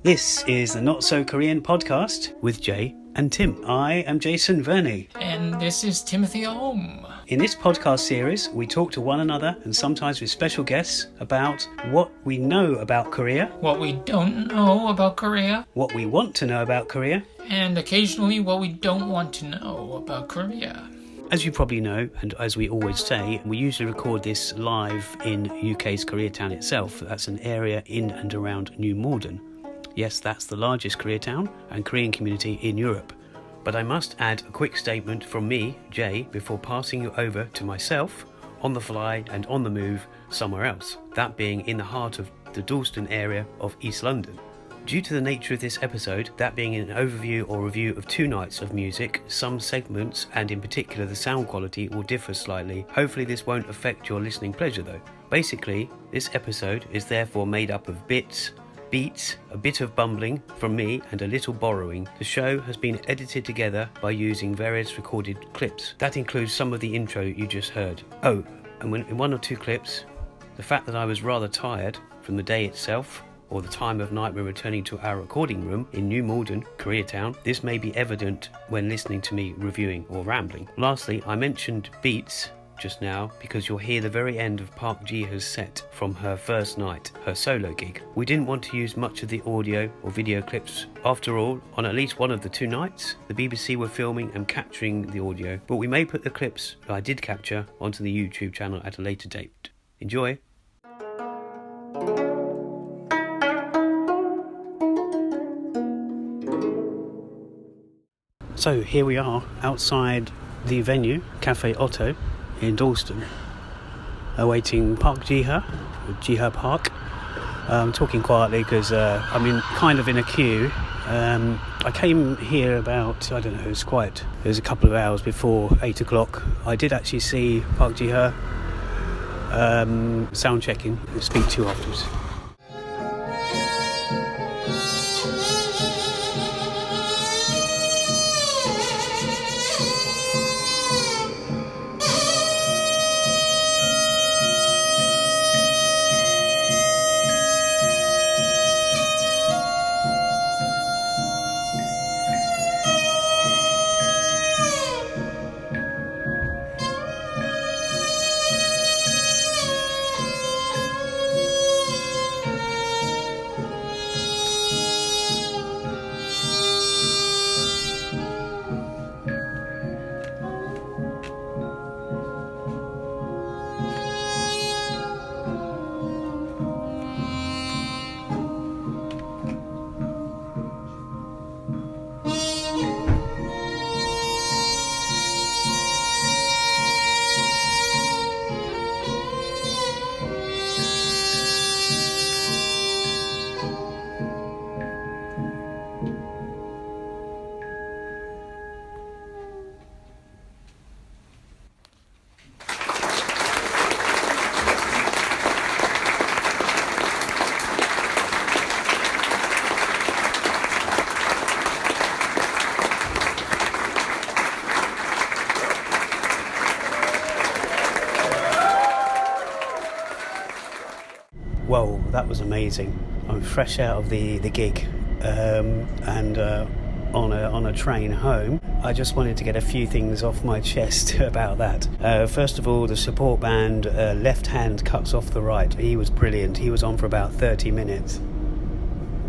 This is the Not So Korean podcast with Jay and Tim. I am Jason Verney. And this is Timothy Ohm. In this podcast series, we talk to one another and sometimes with special guests about what we know about Korea, what we don't know about Korea, what we want to know about Korea, and occasionally what we don't want to know about Korea. As you probably know, and as we always say, we usually record this live in UK's Koreatown itself. That's an area in and around New Malden. Yes, that's the largest Koreatown and Korean community in Europe. But I must add a quick statement from me, Jay, before passing you over to myself, on the fly and on the move somewhere else, that being in the heart of the Dalston area of East London. Due to the nature of this episode, that being an overview or review of 2 nights of music, some segments, and in particular the sound quality, will differ slightly. Hopefully this won't affect your listening pleasure though. Basically, this episode is therefore made up of beats, a bit of bumbling from me and a little borrowing. The show has been edited together by using various recorded clips. That includes some of the intro you just heard. Oh, and in 1 or 2 clips, the fact that I was rather tired from the day itself, or the time of night we're returning to our recording room in New Malden, Koreatown, this may be evident when listening to me reviewing or rambling. Lastly, I mentioned beats just now because you'll hear the very end of Park Jiha's set from her first night, her solo gig. We didn't want to use much of the audio or video clips. After all, on at least one of the 2 nights, the BBC were filming and capturing the audio, but we may put the clips that I did capture onto the YouTube channel at a later date. Enjoy! So here we are outside the venue, Café OTO in Dalston, awaiting Park Jiha, Jiha Park. I'm talking quietly because I'm kind of in a queue. I came here about, I don't know, it was a couple of hours before 8 o'clock. I did actually see Park Jiha sound checking, speak to you afterwards. Whoa, that was amazing. I'm fresh out of the gig and on a train home. I just wanted to get a few things off my chest about that. First of all, the support band, left hand cuts off the right. He was brilliant. He was on for about 30 minutes.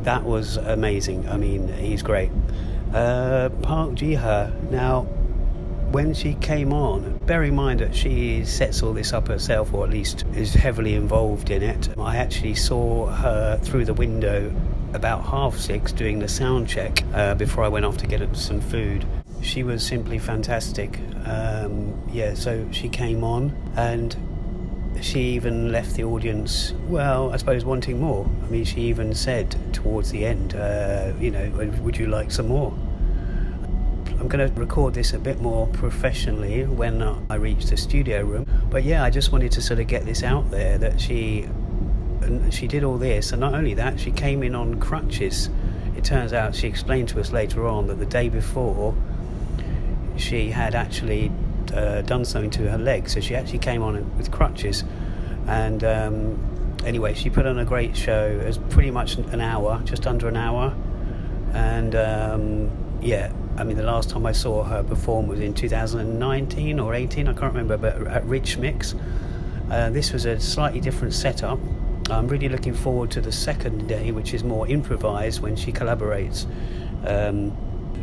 That was amazing. I mean, he's great. Park Jiha, now, when she came on, bear in mind that she sets all this up herself, or at least is heavily involved in it. I actually saw her through the window about 6:30 doing the sound check before I went off to get some food. She was simply fantastic. So she came on and she even left the audience, well, I suppose wanting more. I mean, she even said towards the end, would you like some more? I'm going to record this a bit more professionally when I reach the studio room. But yeah, I just wanted to sort of get this out there, that she did all this, and not only that, she came in on crutches. It turns out, she explained to us later on, that the day before she had actually done something to her leg, so she actually came on with crutches, and Anyway, she put on a great show. It was pretty much an hour, just under an hour. And the last time I saw her perform was in 2019 or 18, I can't remember, but at Rich Mix. This was a slightly different setup. I'm really looking forward to the second day, which is more improvised, when she collaborates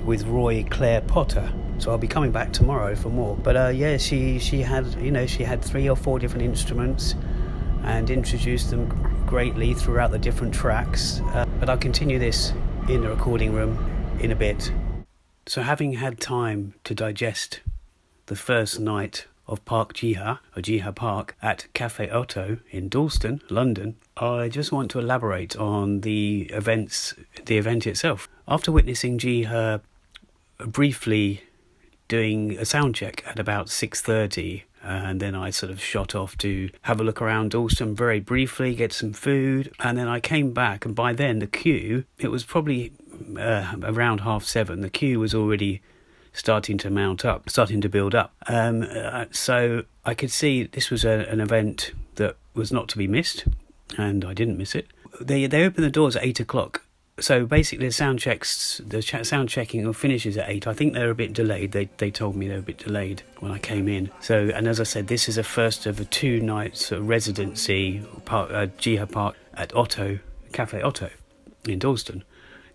with Roy Claire Potter. So I'll be coming back tomorrow for more. But she had 3 or 4 different instruments and introduced them greatly throughout the different tracks. But I'll continue this in the recording room in a bit. So having had time to digest the first night of Park Jiha, or Jiha Park, at Café OTO in Dalston, London, I just want to elaborate on the event itself. After witnessing Jiha briefly doing a sound check at about 6:30, and then I sort of shot off to have a look around Dalston very briefly, get some food, and then I came back, and by then the queue, it was probably around 7:30, the queue was already starting to build up. So I could see this was an event that was not to be missed, and I didn't miss it. They opened the doors at 8 o'clock. So basically the sound checking finishes at 8. I think they're a bit delayed. They told me they were a bit delayed when I came in. So, and as I said, this is a first of a 2 nights residency Jiha Park at Otto, Café Otto in Dalston.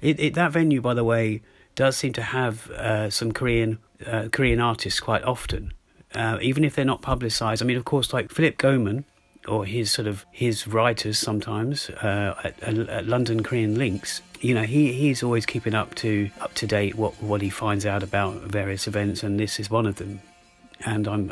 That venue, by the way, does seem to have some Korean artists quite often, even if they're not publicised. I mean, of course, like Philip Goman, or his writers sometimes at London Korean Links. He's always keeping up to date what he finds out about various events, and this is one of them. And I'm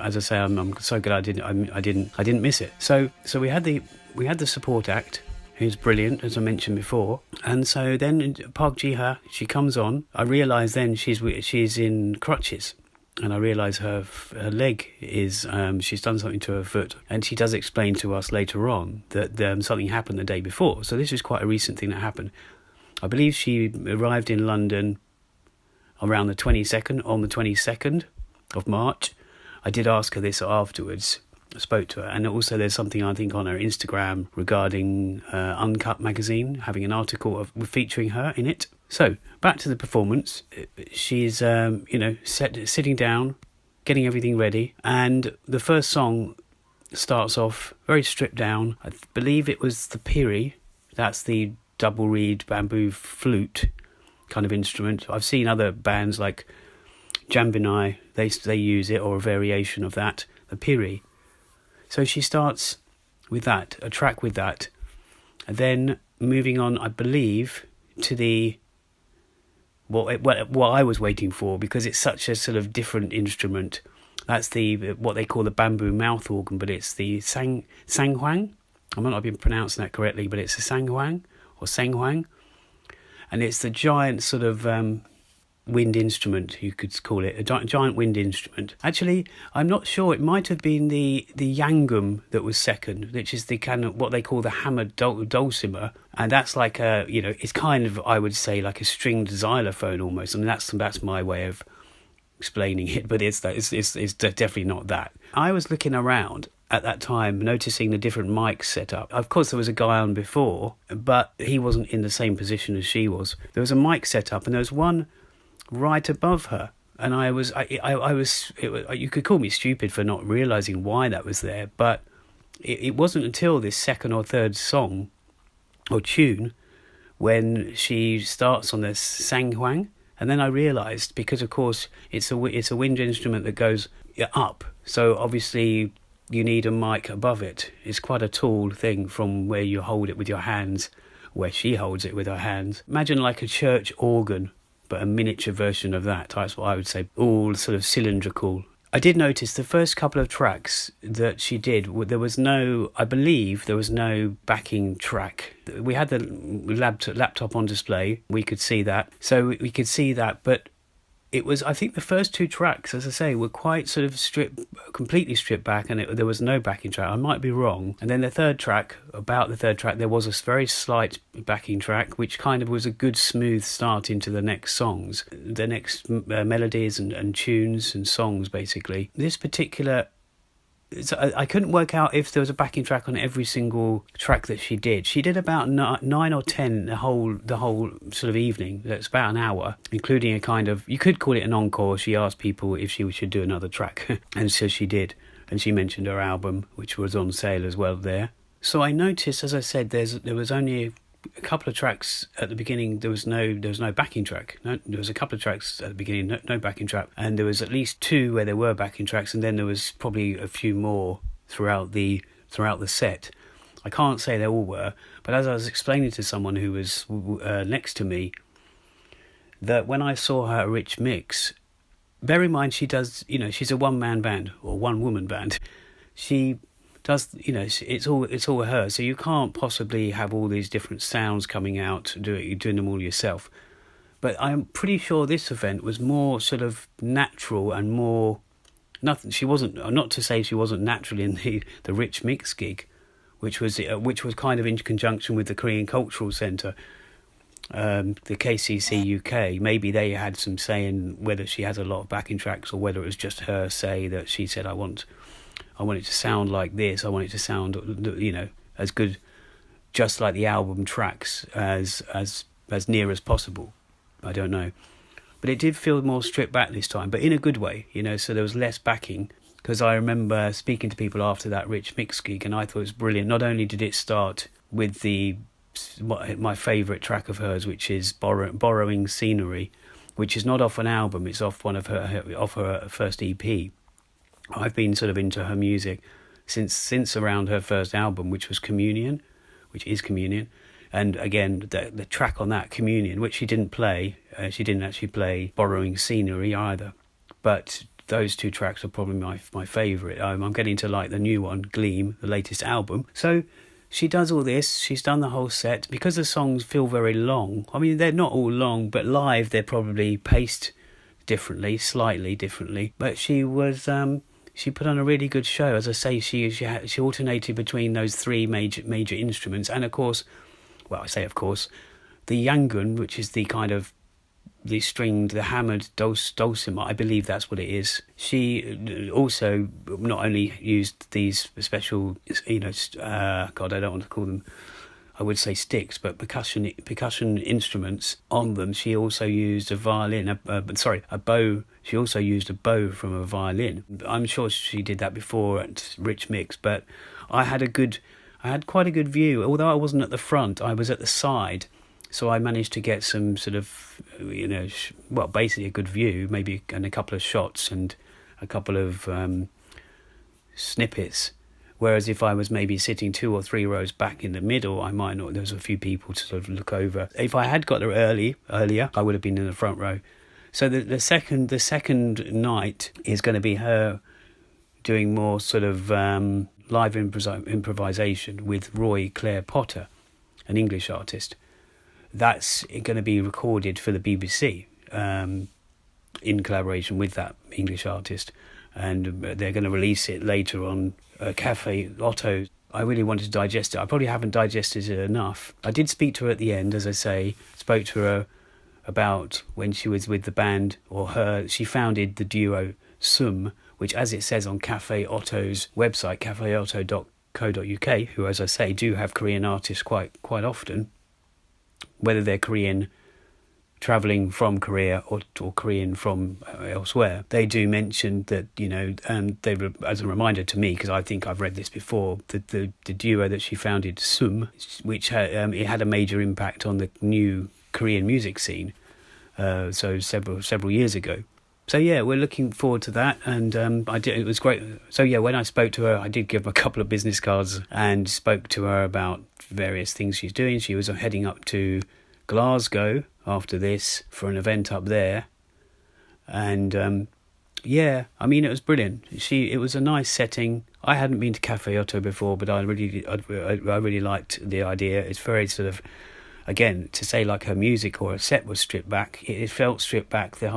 so glad I didn't miss it. So we had the support act, who's brilliant, as I mentioned before. And so then Park Jiha, she comes on. I realise then she's in crutches. And I realise her leg is, she's done something to her foot. And she does explain to us later on that something happened the day before. So this is quite a recent thing that happened. I believe she arrived in London around the 22nd of March. I did ask her this afterwards. I spoke to her. And also there's something, I think, on her Instagram regarding Uncut magazine, having an article featuring her in it. So, back to the performance. She's, sitting down, getting everything ready. And the first song starts off very stripped down. I believe it was the Piri. That's the double reed bamboo flute kind of instrument. I've seen other bands like Jambinai, they use it, or a variation of that, the Piri. So she starts with that, a track with that. And then moving on, I believe, to the... What I was waiting for, because it's such a sort of different instrument. That's what they call the bamboo mouth organ, but it's the Saenghwang. I might not be pronouncing that correctly, but it's a Saenghwang or Saenghwang, and it's the giant sort of wind instrument, you could call it, a giant wind instrument. Actually, I'm not sure. It might have been the Yanggeum that was second, which is the kind of what they call the hammered dulcimer, and that's like it's kind of, I would say, like a stringed xylophone almost. I mean, that's my way of explaining it, but it's definitely not that. I was looking around at that time, noticing the different mics set up. Of course, there was a guy on before, but he wasn't in the same position as she was. There was a mic set up, and there was one right above her, and you could call me stupid for not realising why that was there, but it wasn't until this second or third song or tune when she starts on this Saenghwang, and then I realised, because of course it's a wind instrument that goes up, so obviously you need a mic above it. It's quite a tall thing from where you hold it with your hands, where she holds it with her hands. Imagine like a church organ, but a miniature version of that. That's what I would say, all sort of cylindrical. I did notice the first couple of tracks that she did, I believe there was no backing track. We had the laptop on display, we could see that. But it was, I think the first 2 tracks, as I say, were quite sort of completely stripped back, and there was no backing track. I might be wrong. And then the third track, there was a very slight backing track, which kind of was a good smooth start into the next songs, the next melodies and tunes and songs, basically. This particular So I couldn't work out if there was a backing track on every single track that she did. She did about 9 or 10 the whole sort of evening. That's about an hour, including a kind of, you could call it an encore. She asked people if she should do another track, and so she did. And she mentioned her album, which was on sale as well there. So I noticed, as I said, there was only a couple of tracks at the beginning. There was no backing track. There was a couple of tracks at the beginning, no backing track, and there was at least 2 where there were backing tracks, and then there was probably a few more throughout the set. I can't say they all were, but as I was explaining to someone who was next to me, that when I saw her Rich Mix, bear in mind she does, she's a one-man band or one-woman band. She does, it's all her, so you can't possibly have all these different sounds coming out, doing them all yourself. But I'm pretty sure this event was more sort of natural and more nothing. She wasn't, not to say she wasn't naturally in the Rich Mix gig, which was kind of in conjunction with the Korean Cultural Centre, the KCC UK. Maybe they had some say in whether she has a lot of backing tracks or whether it was just her say that she said, I want it to sound like this. I want it to sound, as good, just like the album tracks, as near as possible. I don't know, but it did feel more stripped back this time, but in a good way, so there was less backing. Because I remember speaking to people after that Rich Mix gig, and I thought it was brilliant. Not only did it start with my favourite track of hers, which is Borrowing Scenery, which is not off an album. It's off her first EP. I've been sort of into her music since around her first album, which is Communion. And again, the track on that, Communion, which she didn't play, she didn't actually play Borrowing Scenery either. But those 2 tracks are probably my favourite. I'm getting to like the new one, Gleam, the latest album. So she does all this. She's done the whole set. Because the songs feel very long, I mean, they're not all long, but live they're probably paced differently, slightly differently. But she was... she put on a really good show. As I say, she alternated between those 3 major instruments, and of course, the Yanggeum, which is the kind of the hammered dulcimer. I believe that's what it is. She also not only used these special, I don't want to call them, I would say sticks, but percussion instruments on them. She also used a violin, a bow. She also used a bow from a violin. I'm sure she did that before at Rich Mix, but I had quite a good view. Although I wasn't at the front, I was at the side, so I managed to get some sort of, basically a good view, maybe, and a couple of shots and a couple of snippets. Whereas if I was maybe sitting 2 or 3 rows back in the middle, I might not. There was a few people to sort of look over. If I had got there earlier, I would have been in the front row. So the second night is going to be her doing more sort of live improvisation with Roy Clare Potter, an English artist. That's going to be recorded for the BBC in collaboration with that English artist, and they're going to release it later on Café OTO. I really wanted to digest it. I probably haven't digested it enough. I did speak to her at the end, as I say, spoke to her about when she was with the band, she founded the duo Sum, which, as it says on Café OTO's website, cafeoto.co.uk, who, as I say, do have Korean artists quite often, whether they're Korean travelling from Korea or Korean from elsewhere. They do mention that, they were, as a reminder to me, because I think I've read this before, the duo that she founded, Sum, which it had a major impact on the new Korean music scene, so several years ago. So yeah, we're looking forward to that, and it was great. So yeah, when I spoke to her, I did give her a couple of business cards and spoke to her about various things she's doing. She was heading up to Glasgow after this for an event up there, and it was brilliant. It was a nice setting. I hadn't been to Café OTO before, but I really liked the idea. It's very sort of, again, to say like her music or her set was stripped back. It felt stripped back. The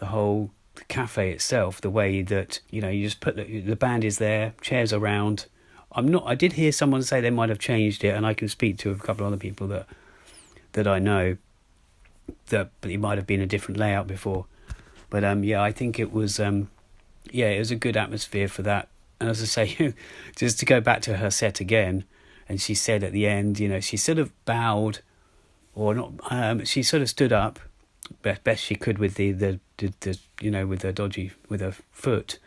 whole cafe itself, the way that you just put the band is there, chairs around. I did hear someone say they might have changed it, and I can speak to a couple of other people that I know that it might have been a different layout before. But I think it was it was a good atmosphere for that. And as I say, just to go back to her set again, and she said at the end, she sort of bowed, or not. She sort of stood up, best she could with the with her foot,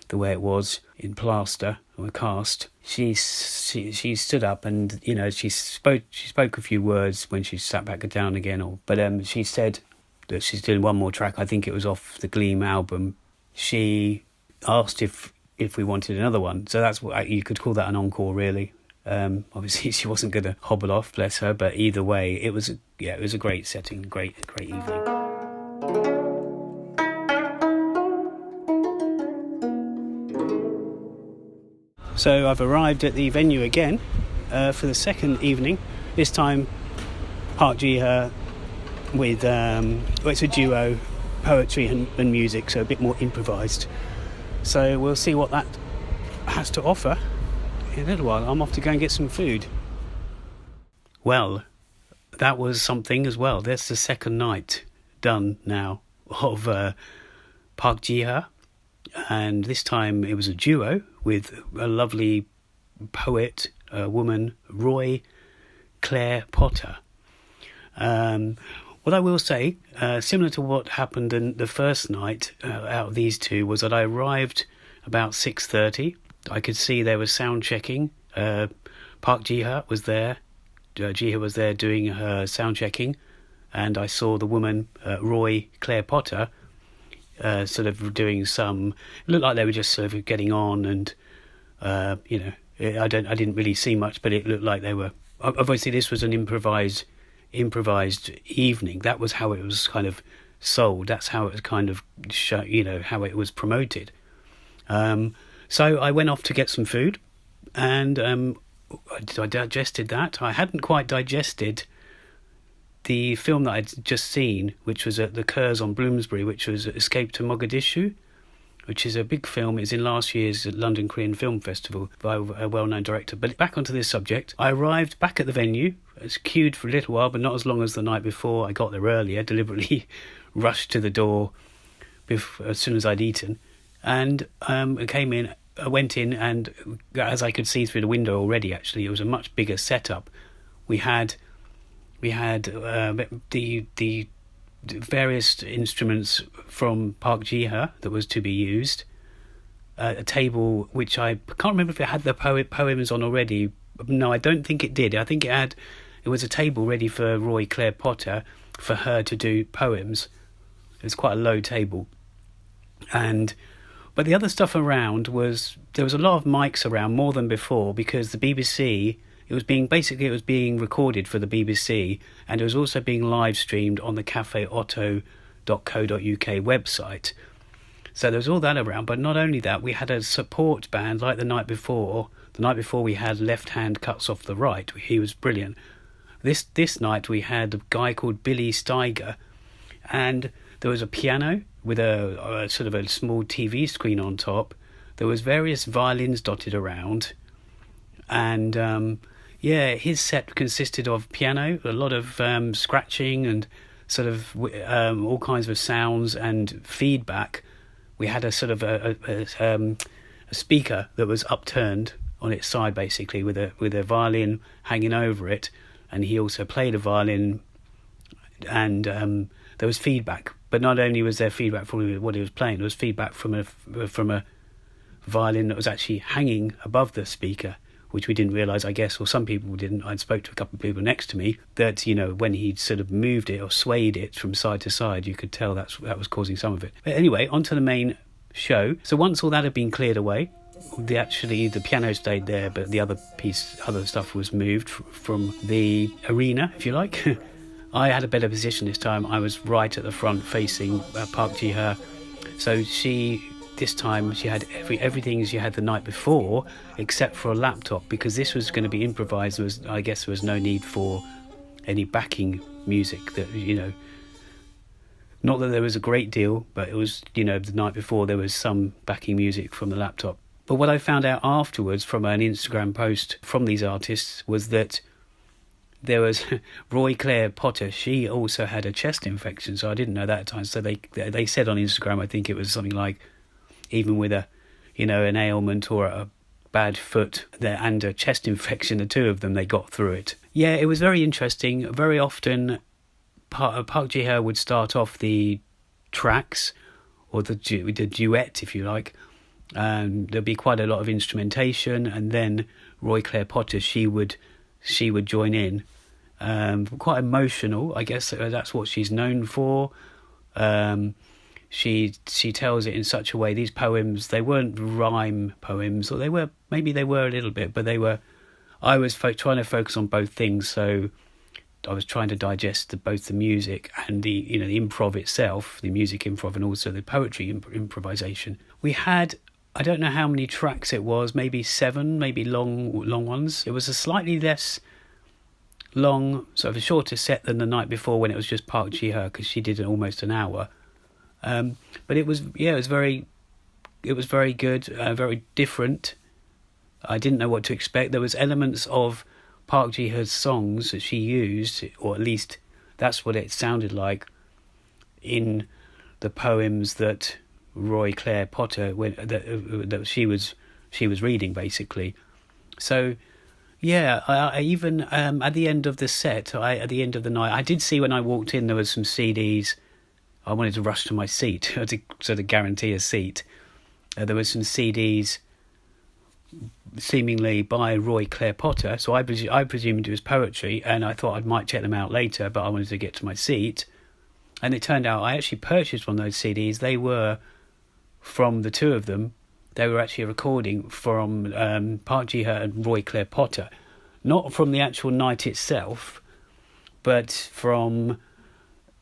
the way it was in plaster or cast. She stood up, and she spoke a few words when she sat back down again. But she said that she's doing one more track. I think it was off the Gleam album. She asked if we wanted another one, so that's what you could call that an encore, really. Obviously, she wasn't going to hobble off, bless her. But either way, it was a great setting, great evening. So I've arrived at the venue again for the second evening. This time, Park Jiha with it's a duo, poetry and music, so a bit more improvised. So we'll see what that has to offer in a little while. I'm off to go and get some food. Well, that was something as well. That's the second night done now of Park Jiha, and this time it was a duo with a lovely poet, a woman, Roy Claire Potter. What I will say, similar to what happened in the first night out of these two, was that I arrived about 6:30. I could see they were sound checking. Park Jiha was there. Jiha was there doing her sound checking, and I saw the woman, Roy Claire Potter, sort of doing some. It looked like they were just sort of getting on, and I didn't really see much, but it looked like they were. Obviously, this was an improvised evening. That was how it was kind of sold. That's how it was kind of how it was promoted. So I went off to get some food, and I digested that. I hadn't quite digested the film that I'd just seen, which was at the Kurz on Bloomsbury, which was Escape to Mogadishu, which is a big film. It's in last year's London Korean Film Festival by a well-known director. But back onto this subject, I arrived back at the venue. I was queued for a little while, but not as long as the night before. I got there earlier, deliberately rushed to the door as soon as I'd eaten. And I went in, and as I could see through the window already, actually, it was a much bigger setup. We had the various instruments from Park Jiha that was to be used. A table which I can't remember if it had the poems on already. No, I don't think it did. I think it was a table ready for Roy Claire Potter for her to do poems. It was quite a low table. But the other stuff around there was a lot of mics around, more than before, because the BBC, it was being recorded for the BBC, and it was also being live streamed on the Café OTO.co.uk website. So there was all that around, but not only that, we had a support band like the night before. The night before we had Left Hand Cuts Off the Right. He was brilliant. This night we had a guy called Billy Steiger, and there was a piano with a sort of a small TV screen on top. There was various violins dotted around, and his set consisted of piano, a lot of scratching and sort of all kinds of sounds and feedback. We had a sort of a speaker that was upturned on its side, basically, with a violin hanging over it, and he also played a violin, and there was feedback. But not only was there feedback from what he was playing, there was feedback from a violin that was actually hanging above the speaker, which we didn't realise, I guess, or some people didn't. I spoke to a couple of people next to me that, when he sort of moved it or swayed it from side to side, you could tell that was causing some of it. But anyway, on to the main show. So once all that had been cleared away, the piano stayed there, but the other stuff was moved from the arena, if you like. I had a better position this time. I was right at the front facing Park Jiha. So this time she had everything she had the night before, except for a laptop, because this was going to be improvised. I guess there was no need for any backing music. Not that there was a great deal, but it was, the night before there was some backing music from the laptop. But what I found out afterwards from an Instagram post from these artists was that there was Roy Claire Potter. She also had a chest infection, so I didn't know that at the time. So they said on Instagram, I think it was something like, even with a an ailment or a bad foot and a chest infection, the two of them, they got through it. Yeah, it was very interesting. Very often, Park Jiha would start off the tracks, or the duet, if you like. There'd be quite a lot of instrumentation, and then Roy Claire Potter, she would join in. Quite emotional, I guess that's what she's known for. She tells it in such a way. These poems, they weren't rhyme poems, or maybe they were a little bit, but they were. I was trying to focus on both things, so I was trying to digest both the music and the the improv itself, the music improv, and also the poetry improvisation. We had, I don't know how many tracks it was, maybe 7, maybe long ones. It was a slightly less long, sort of a shorter set than the night before when it was just Park Jiha, because she did almost an hour. But it was very good, very different. I didn't know what to expect. There was elements of Park Jiha's songs that she used, or at least that's what it sounded like in the poems that Roy Claire Potter that she was reading, basically. So yeah, I even at the end of the set, at the end of the night, I did see when I walked in there was some CDs. I wanted to rush to my seat to sort of guarantee a seat. There were some CDs seemingly by Roy Claire Potter, so I presumed it was poetry, and I thought I might check them out later, but I wanted to get to my seat. And it turned out I actually purchased one of those CDs. They were from the two of them. They were actually a recording from Park Jiha and Roy Claire Potter, not from the actual night itself, but from.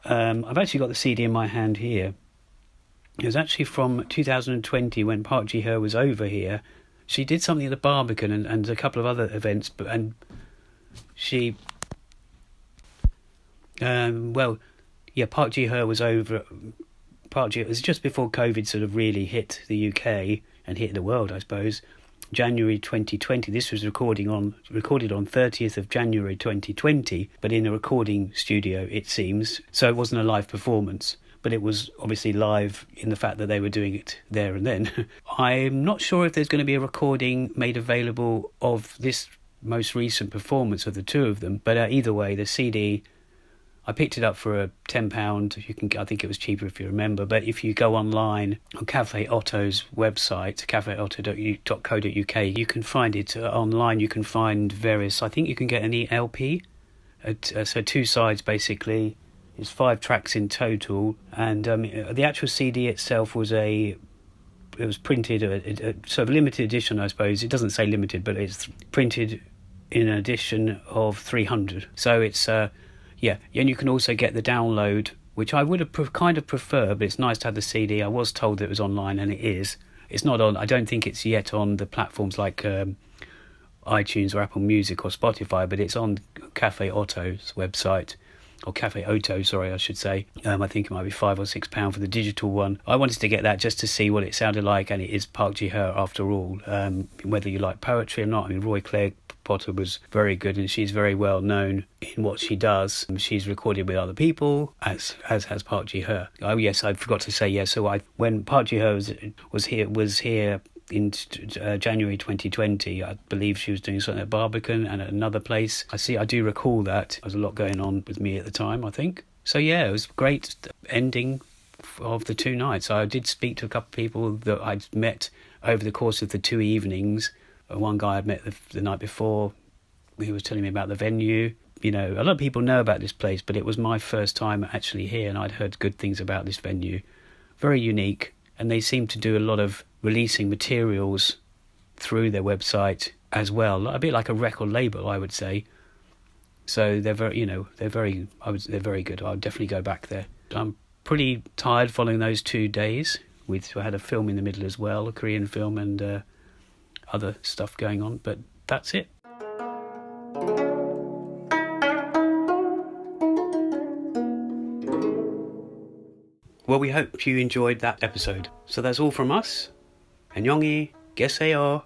I've actually got the CD in my hand here. It was actually from 2020 when Park Jiha was over here. She did something at the Barbican and a couple of other events, and she. Park Jiha was over. Park Jiha, it was just before COVID sort of really hit the UK and hit the world, I suppose. January 2020. This was recorded on 30th of January 2020, but in a recording studio, it seems. So it wasn't a live performance, but it was obviously live in the fact that they were doing it there and then. I'm not sure if there's going to be a recording made available of this most recent performance of the two of them, but either way, the CD, I picked it up for £10. I think it was cheaper if you remember, but if you go online on Café OTO's website, cafeoto.co.uk, you can find it online. You can find various, I think you can get an LP, so 2 sides basically. It's 5 tracks in total, and the actual CD itself was it was printed, a sort of limited edition, I suppose. It doesn't say limited, but it's printed in an edition of 300. So it's yeah, and you can also get the download, which I would have kind of preferred, but it's nice to have the CD. I was told that it was online, and it is. It's not on. I don't think it's yet on the platforms like iTunes or Apple Music or Spotify, but it's on Café Oto's website. Or Café OTO, sorry, I should say. I think it might be £5 or £6 for the digital one. I wanted to get that just to see what it sounded like, and it is Park Jiha after all. Whether you like poetry or not, I mean, Roy Claire Potter was very good, and she's very well known in what she does. She's recorded with other people, as has Park Jiha. Oh yes, I forgot to say yes. So when Park Jiha was here in January 2020, I believe she was doing something at Barbican and at another place. I do recall that. There was a lot going on with me at the time, I think. So yeah, it was a great ending of the 2 nights. I did speak to a couple of people that I'd met over the course of the 2 evenings. One guy I'd met the night before, he was telling me about the venue. A lot of people know about this place, but it was my first time actually here, and I'd heard good things about this venue. Very unique, and they seem to do a lot of releasing materials through their website as well, a bit like a record label, I would say. So they're very good. I'll definitely go back there. I'm pretty tired following those 2 days. I had a film in the middle as well, a Korean film, and other stuff going on, but that's it. Well, we hope you enjoyed that episode. So that's all from us. 안녕히 계세요.